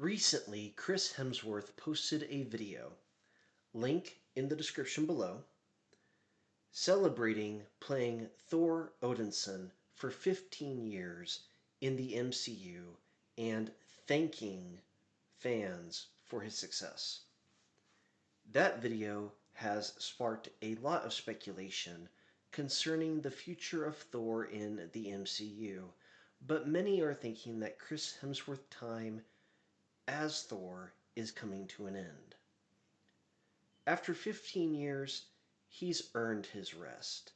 Recently, Chris Hemsworth posted a video, link in the description below, celebrating playing Thor Odinson for 15 years in the MCU and thanking fans for his success. That video has sparked a lot of speculation concerning the future of Thor in the MCU, but many are thinking that Chris Hemsworth's time as Thor is coming to an end. After 15 years, he's earned his rest,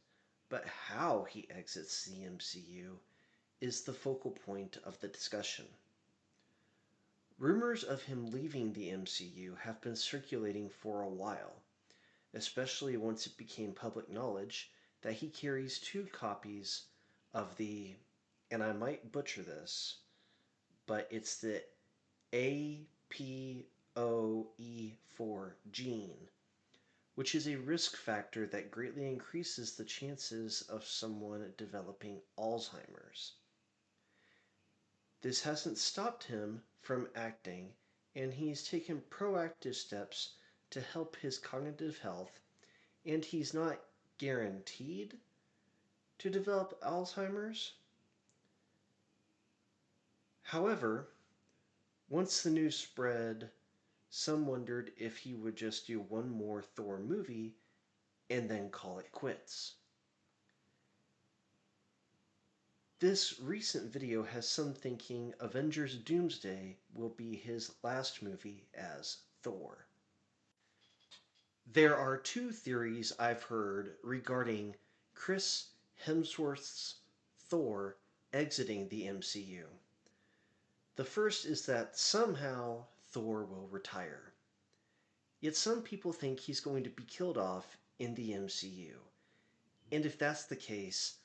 but how he exits the MCU is the focal point of the discussion. Rumors of him leaving the MCU have been circulating for a while, especially once it became public knowledge that he carries 2 copies of the, and I might butcher this, but it's the APOE4 gene, which is a risk factor that greatly increases the chances of someone developing Alzheimer's. This hasn't stopped him from acting, and he's taken proactive steps to help his cognitive health, and he's not guaranteed to develop Alzheimer's. However, once the news spread, some wondered if he would just do one more Thor movie and then call it quits. This recent video has some thinking Avengers Doomsday will be his last movie as Thor. There are 2 theories I've heard regarding Chris Hemsworth's Thor exiting the MCU. The first is that somehow Thor will retire. Yet some people think he's going to be killed off in the MCU. And if that's the case,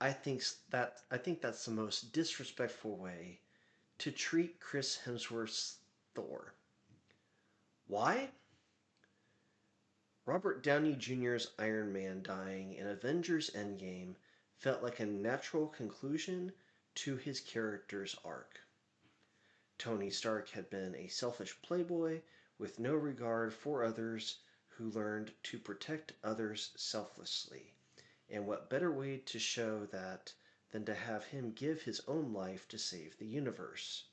I think that's the most disrespectful way to treat Chris Hemsworth's Thor. Why? Robert Downey Jr.'s Iron Man dying in Avengers Endgame felt like a natural conclusion to his character's arc. Tony Stark had been a selfish playboy with no regard for others who learned to protect others selflessly. And what better way to show that than to have him give his own life to save the universe?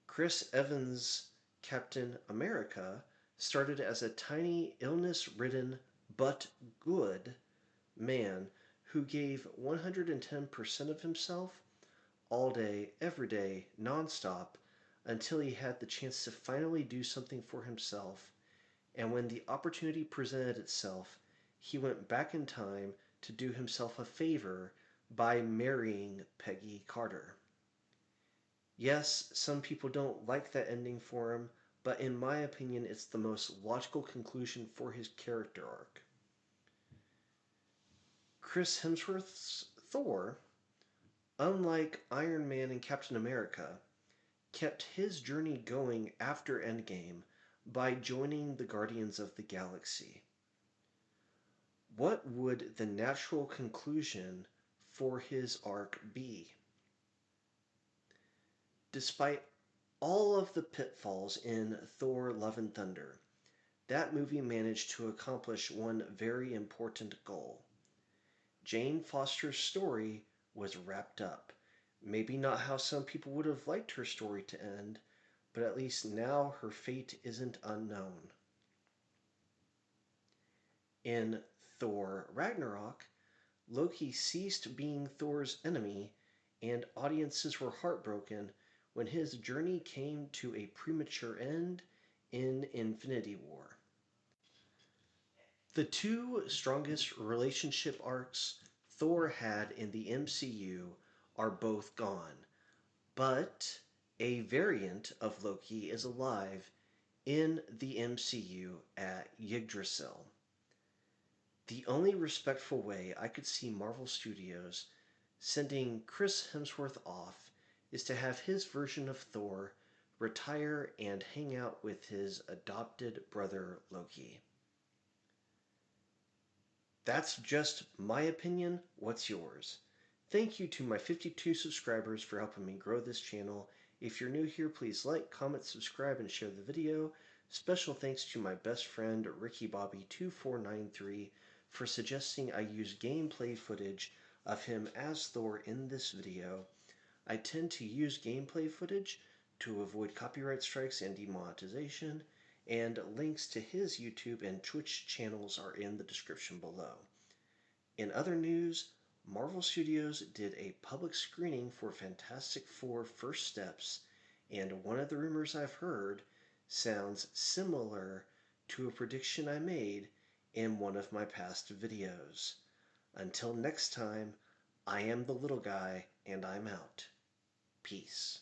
Chris Evans' Captain America started as a tiny, illness-ridden, but good man who gave 110% of himself all day, every day, nonstop, until he had the chance to finally do something for himself. And when the opportunity presented itself, he went back in time to do himself a favor by marrying Peggy Carter. Yes, some people don't like that ending for him, but in my opinion, it's the most logical conclusion for his character arc. Chris Hemsworth's Thor, unlike Iron Man and Captain America, kept his journey going after Endgame by joining the Guardians of the Galaxy. What would the natural conclusion for his arc be? Despite all of the pitfalls in Thor: Love and Thunder, that movie managed to accomplish one very important goal. Jane Foster's story was wrapped up. Maybe not how some people would have liked her story to end, but at least now her fate isn't unknown. In Thor: Ragnarok, Loki ceased being Thor's enemy, and audiences were heartbroken when his journey came to a premature end in Infinity War. The 2 strongest relationship arcs Thor had in the MCU are both gone, but a variant of Loki is alive in the MCU at Yggdrasil. The only respectful way I could see Marvel Studios sending Chris Hemsworth off is to have his version of Thor retire and hang out with his adopted brother Loki. That's just my opinion. What's yours? Thank you to my 52 subscribers for helping me grow this channel, If you're new here, please like, comment, subscribe, and share the video. Special thanks to my best friend RickyBobby2493 for suggesting I use gameplay footage of him as Thor in this video. I tend to use gameplay footage to avoid copyright strikes and demonetization, and links to his YouTube and Twitch channels are in the description below. In other news, Marvel Studios did a public screening for Fantastic Four First Steps, and one of the rumors I've heard sounds similar to a prediction I made in one of my past videos. Until next time, I am the little guy, and I'm out. Peace.